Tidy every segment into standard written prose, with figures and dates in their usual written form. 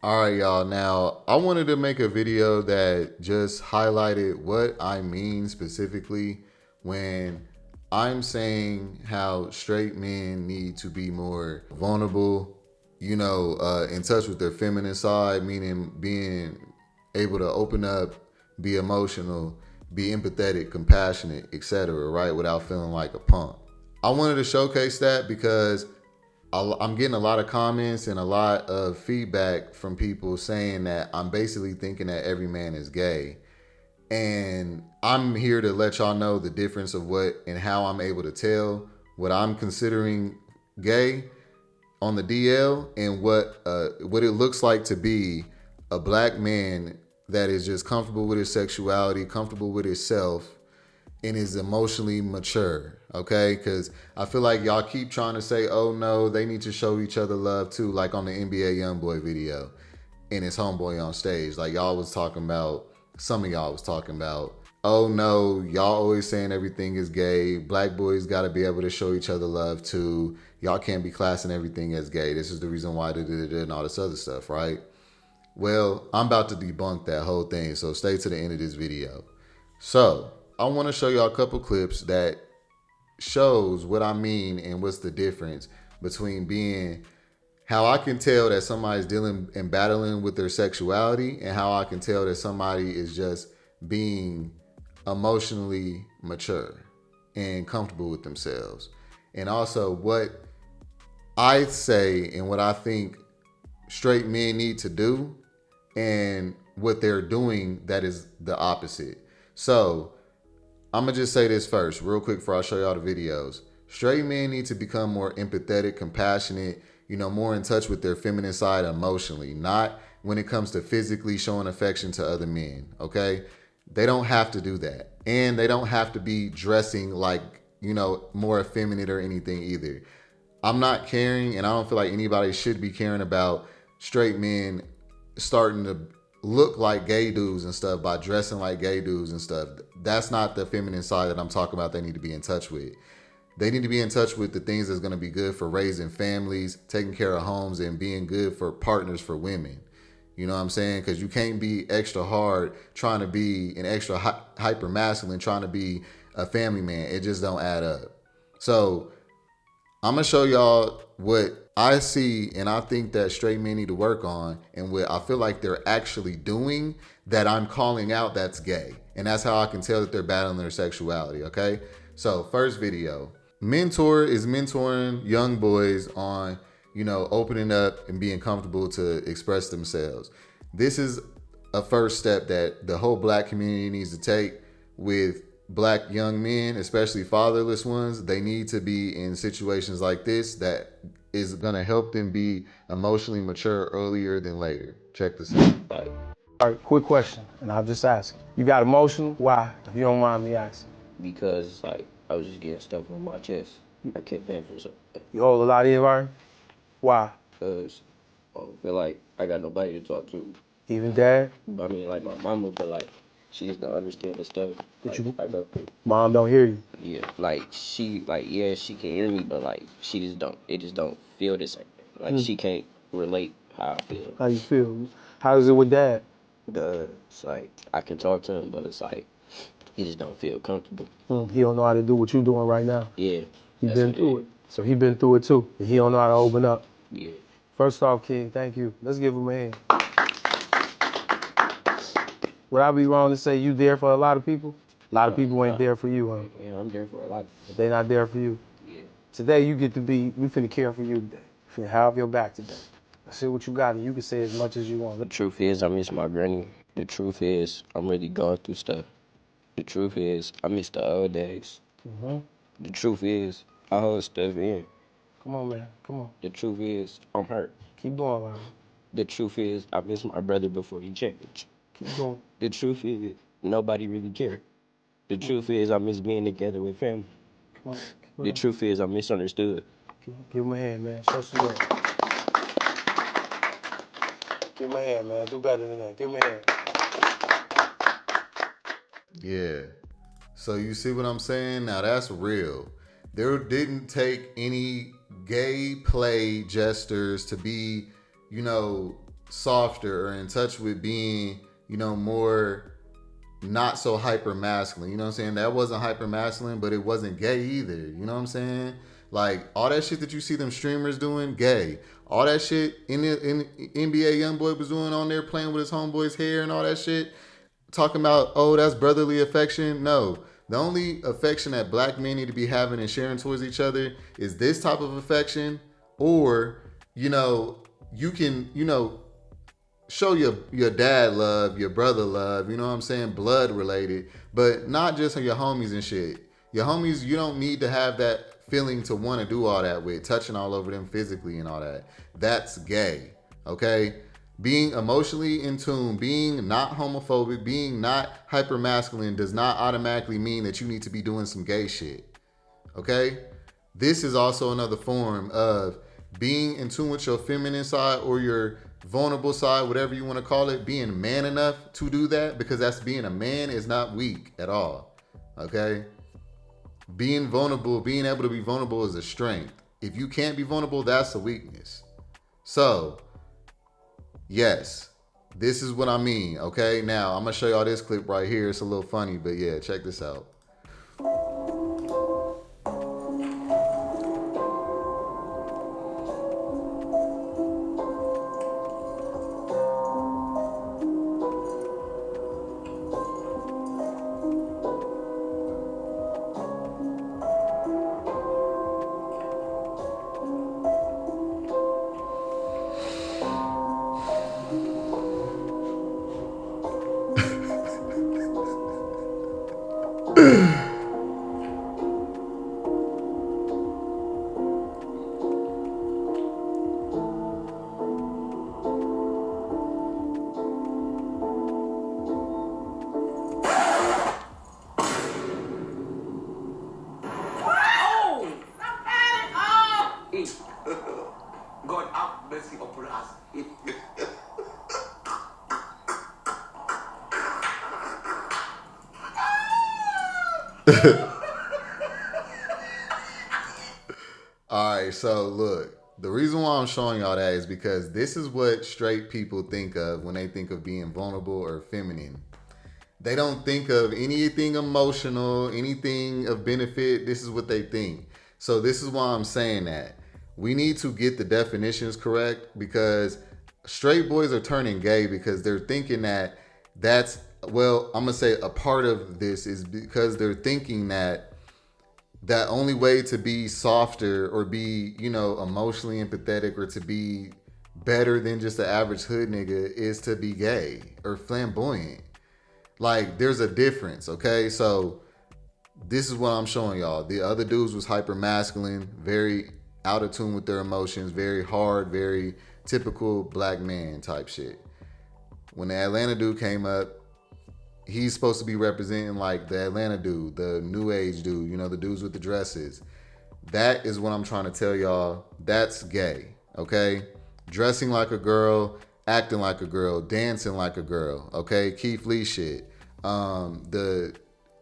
All right, y'all. Now, I wanted to make a video that just highlighted what I mean specifically when I'm saying how straight men need to be more vulnerable, in touch with their feminine side, meaning being able to open up, be emotional, be empathetic, compassionate, etc., right? Without feeling like a punk. I wanted to showcase that because I'm getting a lot of comments and a lot of feedback from people saying that I'm basically thinking that every man is gay. And I'm here to let y'all know the difference of what and how I'm able to tell what I'm considering gay on the DL and what it looks like to be a black man that is just comfortable with his sexuality, comfortable with himself, and is emotionally mature. Okay, because I feel like y'all keep trying to say, oh no, they need to show each other love too, like on the NBA YoungBoy video and his homeboy on stage. Like y'all was talking about, some of y'all was talking about, oh no, y'all always saying everything is gay. Black boys got to be able to show each other love too. Y'all can't be classing everything as gay. This is the reason why and all this other stuff, right? Well, I'm about to debunk that whole thing, so stay to the end of this video. So I want to show y'all a couple clips that shows what I mean and what's the difference between being how I can tell that somebody's dealing and battling with their sexuality and how I can tell that somebody is just being emotionally mature and comfortable with themselves. And also what I say and what I think straight men need to do and what they're doing that is the opposite. So I'm gonna just say this first, real quick, before I show y'all the videos. Straight men need to become more empathetic, compassionate, more in touch with their feminine side emotionally, not when it comes to physically showing affection to other men, okay? They don't have to do that. And they don't have to be dressing like, more effeminate or anything either. I'm not caring, and I don't feel like anybody should be caring about straight men starting to look like gay dudes and stuff by dressing like gay dudes and stuff. That's not the feminine side that I'm talking about they need to be in touch with. They need to be in touch with the things that's going to be good for raising families, taking care of homes, and being good for partners for women. You know what I'm saying? Because you can't be extra hard trying to be an extra hyper masculine trying to be a family man. It just don't add up. So I'm gonna show y'all what I see and I think that straight men need to work on and what I feel like they're actually doing that I'm calling out that's gay. And that's how I can tell that they're battling their sexuality, okay? So first video. Mentor is mentoring young boys on, opening up and being comfortable to express themselves. This is a first step that the whole black community needs to take with black young men, especially fatherless ones. They need to be in situations like this that is going to help them be emotionally mature earlier than later. Check this out. All right, quick question, and I'll just ask. You got emotional? Why, if you don't mind me asking? Because like I was just getting stuff on my chest. I kept paying for something. You hold a lot in, right? Why? Because I feel like I got nobody to talk to. Even dad? I mean, like my mama, but like she just don't understand the stuff. That Like, Mom don't hear you? yeah, like yeah, she can hear me, but like she just don't. It just don't feel the same. Like she can't relate how I feel. How you feel? How's it with dad? It's like I can talk to him, but it's like he just don't feel comfortable. He don't know how to do what you doing right now. Yeah, He been through it. So he been through it too. And he don't know how to open up. Yeah. First off, King, thank you. Let's give him a hand. Would I be wrong to say you there for a lot of people? A lot of people ain't there for you, huh? Yeah, I'm there for a lot. But they not there for you. Yeah. Today you get to be, we finna care for you today. Finna have your back today. See what you got and you can say as much as you want. The truth is I miss my granny. The truth is I'm really going through stuff. The truth is I miss the old days. The truth is I hold stuff in. Come on, man. Come on. The truth is I'm hurt. Keep going, man. The truth is I miss my brother before he changed. Keep going. The truth is nobody really cared. The truth is I miss being together with family. Come on. The truth is I'm misunderstood. Give him a hand, man. Show some love. Give him a hand, man. Do better than that. Give him a hand. Yeah. So you see what I'm saying? Now that's real. There didn't take any gay play jesters to be, softer or in touch with being, more not so hyper masculine. You know what I'm saying? That wasn't hyper masculine, but it wasn't gay either. You know what I'm saying? Like all that shit that you see them streamers doing, gay. All that shit in NBA YoungBoy was doing on there, playing with his homeboy's hair and all that shit, talking about, oh, that's brotherly affection. No, the only affection that black men need to be having and sharing towards each other is this type of affection, or you can show your dad love, your brother love, you know what I'm saying, blood related, but not just your homies and shit. Your homies, you don't need to have that feeling to want to do all that with, touching all over them physically and all that. That's gay, okay? Being emotionally in tune, being not homophobic, being not hyper masculine does not automatically mean that you need to be doing some gay shit, okay? This is also another form of being in tune with your feminine side or your vulnerable side, whatever you want to call it, being man enough to do that, because that's being a man is not weak at all, okay? Being vulnerable, being able to be vulnerable is a strength. If you can't be vulnerable, that's a weakness. So, yes, this is what I mean, okay? Now, I'm going to show y'all this clip right here. It's a little funny, but yeah, check this out. God have mercy upon us. All right, so look, the reason why I'm showing y'all that is because this is what straight people think of when they think of being vulnerable or feminine. They don't think of anything emotional, anything of benefit. This is what they think. So this is why I'm saying that. We need to get the definitions correct, because straight boys are turning gay because they're thinking that that's, well, I'm going to say a part of this is because they're thinking that only way to be softer or be, emotionally empathetic or to be better than just the average hood nigga is to be gay or flamboyant. Like, there's a difference, okay? So this is what I'm showing y'all. The other dudes was hyper masculine, very out of tune with their emotions, very hard, very typical black man type shit. When the Atlanta dude came up, he's supposed to be representing like the Atlanta dude, the new age dude, the dudes with the dresses. That is what I'm trying to tell y'all. That's gay, okay? Dressing like a girl, acting like a girl, dancing like a girl, okay? Keith Lee shit. The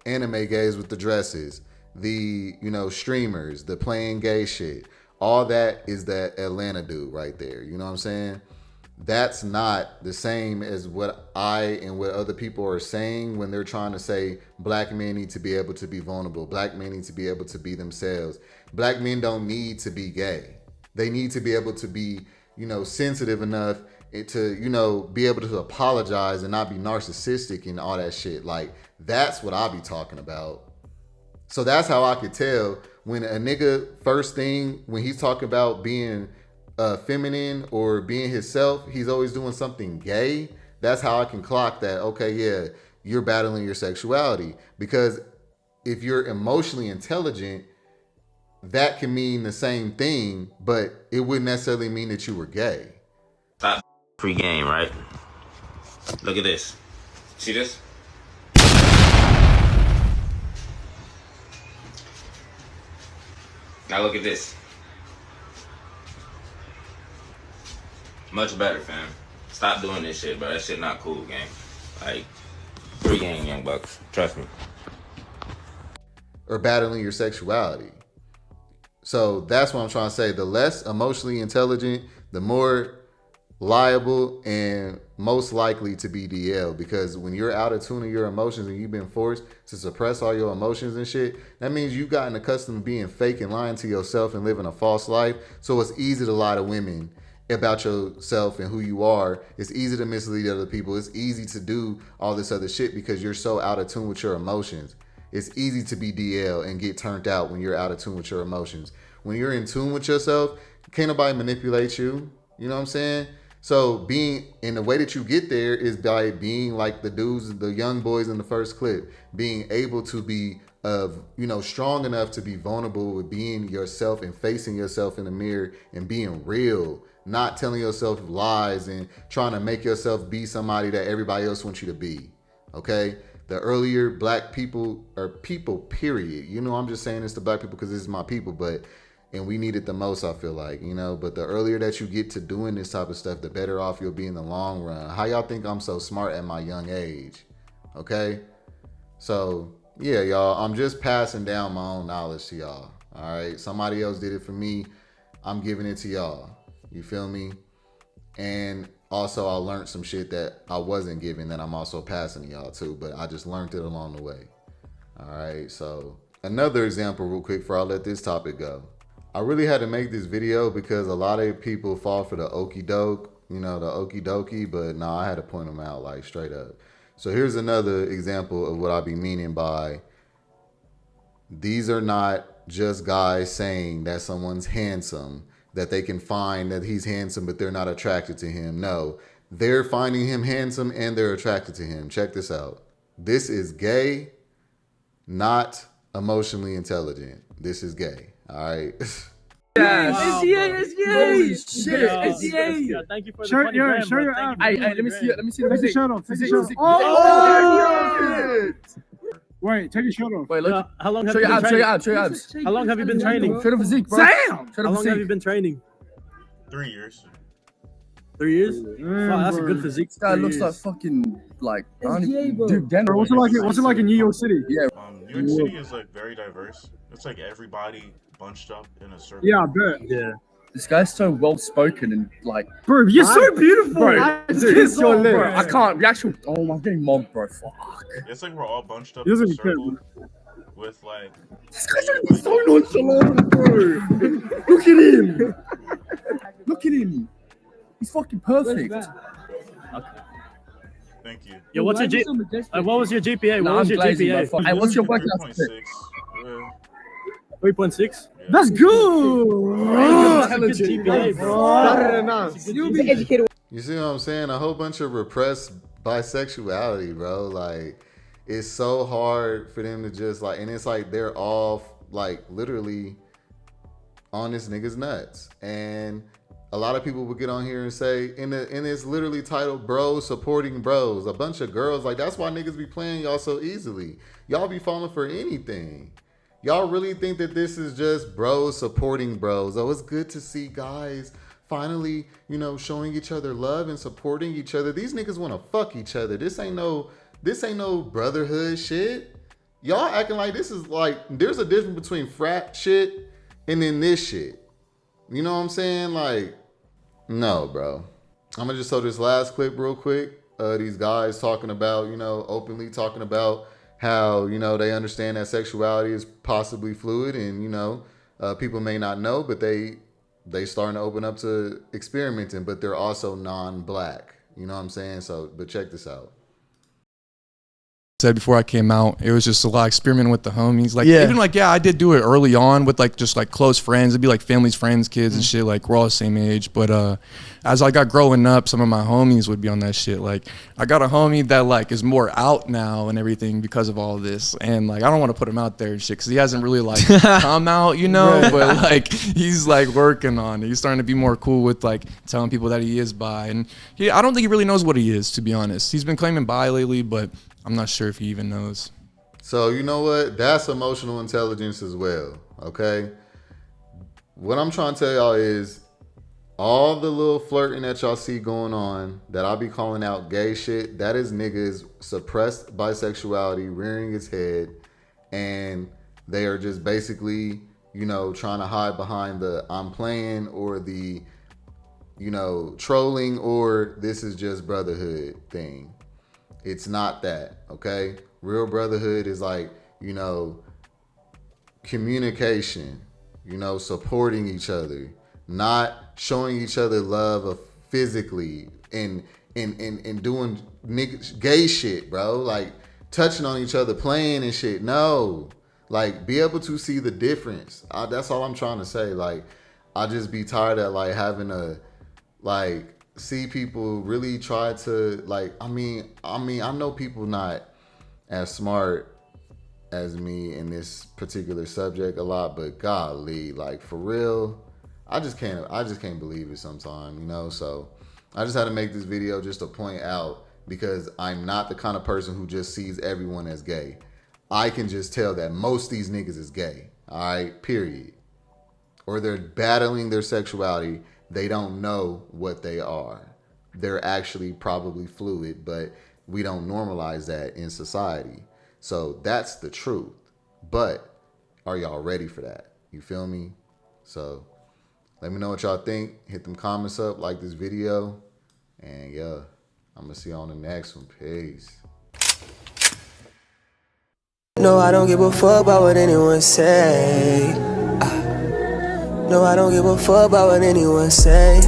anime gays with the dresses, the, streamers, the playing gay shit. All that is that Atlanta dude right there. You know what I'm saying? That's not the same as what I and what other people are saying when they're trying to say black men need to be able to be vulnerable. Black men need to be able to be themselves. Black men don't need to be gay. They need to be able to be, sensitive enough to, be able to apologize and not be narcissistic and all that shit. Like, that's what I be talking about. So that's how I could tell when a nigga, first thing, when he's talking about being feminine or being himself, he's always doing something gay. That's how I can clock that, okay, yeah, you're battling your sexuality. Because if you're emotionally intelligent, that can mean the same thing, but it wouldn't necessarily mean that you were gay. Stop free game, right? Look at this. See this? Now look at this. Much better, fam. Stop doing this shit, bro. That shit not cool, gang. Like, free game, young bucks. Trust me. Or battling your sexuality. So that's what I'm trying to say. The less emotionally intelligent, the more liable and most likely to be DL, because when you're out of tune of your emotions and you've been forced to suppress all your emotions and shit, that means you've gotten accustomed to being fake and lying to yourself and living a false life. So it's easy to lie to women about yourself and who you are. It's easy to mislead other people. It's easy to do all this other shit because you're so out of tune with your emotions. It's easy to be DL and get turned out when you're out of tune with your emotions. When you're in tune with yourself, can't nobody manipulate you. You know what I'm saying? So the way that you get there is by being like the dudes, the young boys in the first clip, being able to be strong enough to be vulnerable with being yourself and facing yourself in the mirror and being real, not telling yourself lies and trying to make yourself be somebody that everybody else wants you to be. Okay? The earlier black people, or people period, I'm just saying this to black people because this is my people, and we need it the most, I feel like, but the earlier that you get to doing this type of stuff, the better off you'll be in the long run. How y'all think I'm so smart at my young age? Okay? So, yeah, y'all, I'm just passing down my own knowledge to y'all. All right? Somebody else did it for me. I'm giving it to y'all. You feel me? And also, I learned some shit that I wasn't given that I'm also passing to y'all too, but I just learned it along the way. All right, so another example real quick before I let this topic go. I really had to make this video because a lot of people fall for the okie doke, the okie dokie, but no, I had to point them out like straight up. So here's another example of what I be meaning by these are not just guys saying that someone's handsome, that they can find that he's handsome, but they're not attracted to him. No, they're finding him handsome and they're attracted to him. Check this out. This is gay, not emotionally intelligent. This is gay. All right. It's Holy shit! Yeah, thank you for the 20 grand, Show your bro. app. Thank you Hey, for the 20 grand. let me see the physique. Take the shirt off. Oh, Wait, take your shirt off. Wait, look. How long have you been training? Show your abs. How long have you been training? Show the physique, bro. Damn! How long have you been training? 3 years. 3 years? Wow, that's a good physique. This guy looks like fucking Dude, Denver. What's it like in New York City? Yeah. New York City is like very diverse. It's like everybody bunched up in a circle. Yeah, I bet. Yeah. This guy's so well spoken and like, bro, you're so beautiful, bro. Dude, it's your lip. I can't. The actual. Oh, I'm getting mobbed, bro. Fuck. It's like we're all bunched up in a circle with like. This guy's so nonchalant, bro. Look at him. Look at him. He's fucking perfect. Okay. Thank you. Yo, what's your what was your GPA? What was your GPA? Hey, what's your work 3.6. 3.6? Yeah. That's good. That's a good GPA, bro. You see what I'm saying? A whole bunch of repressed bisexuality, bro. Like, it's so hard for them to just like, and it's like they're all like literally on this nigga's nuts. And a lot of people would get on here and say, and it's literally titled Bros Supporting Bros. A bunch of girls, like, that's why niggas be playing y'all so easily. Y'all be falling for anything. Y'all really think that this is just bros supporting bros. Oh, it's good to see guys finally, showing each other love and supporting each other. These niggas want to fuck each other. This ain't no brotherhood shit. Y'all acting like this is like, there's a difference between frat shit and then this shit. You know what I'm saying? Like, no, bro. I'm gonna just show this last clip real quick. These guys talking about, openly talking about how, they understand that sexuality is possibly fluid and, people may not know, but they starting to open up to experimenting, but they're also non-black. You know what I'm saying? So, but check this out. Said before I came out, it was just a lot of experimenting with the homies. Like, even like, I did do it early on with like just like close friends. It'd be like families, friends, kids and shit. Like, we're all the same age. But as I got growing up, some of my homies would be on that shit. Like, I got a homie that like is more out now and everything because of all of this. And like, I don't want to put him out there and shit because he hasn't really like come out, But like, he's like working on it. He's starting to be more cool with like telling people that he is bi. And I don't think he really knows what he is, to be honest. He's been claiming bi lately, but I'm not sure if he even knows. So you know what? That's emotional intelligence as well, okay? What I'm trying to tell y'all is all the little flirting that y'all see going on that I be calling out gay shit, that is niggas suppressed bisexuality rearing its head, and they are just basically, trying to hide behind the I'm playing or the trolling or this is just brotherhood thing. It's not that, okay? Real brotherhood is like, communication, supporting each other, not showing each other love of physically and doing gay shit, bro. Like touching on each other, playing and shit. No, like be able to see the difference. That's all I'm trying to say. Like I just be tired of like having to like see people really try to like. I mean, I know people not as smart as me in this particular subject a lot, but golly, like for real, I just can't believe it sometimes, so I just had to make this video just to point out, because I'm not the kind of person who just sees everyone as gay. I can just tell that most of these niggas is gay, all right, period. Or they're battling their sexuality. They don't know what they are. They're actually probably fluid, but we don't normalize that in society. So that's the truth. But are y'all ready for that? You feel me? So let me know what y'all think. Hit them comments up, like this video. And yeah, I'm going to see you on the next one. Peace. No, I don't give a fuck about what anyone say. No, I don't give a fuck about what anyone say.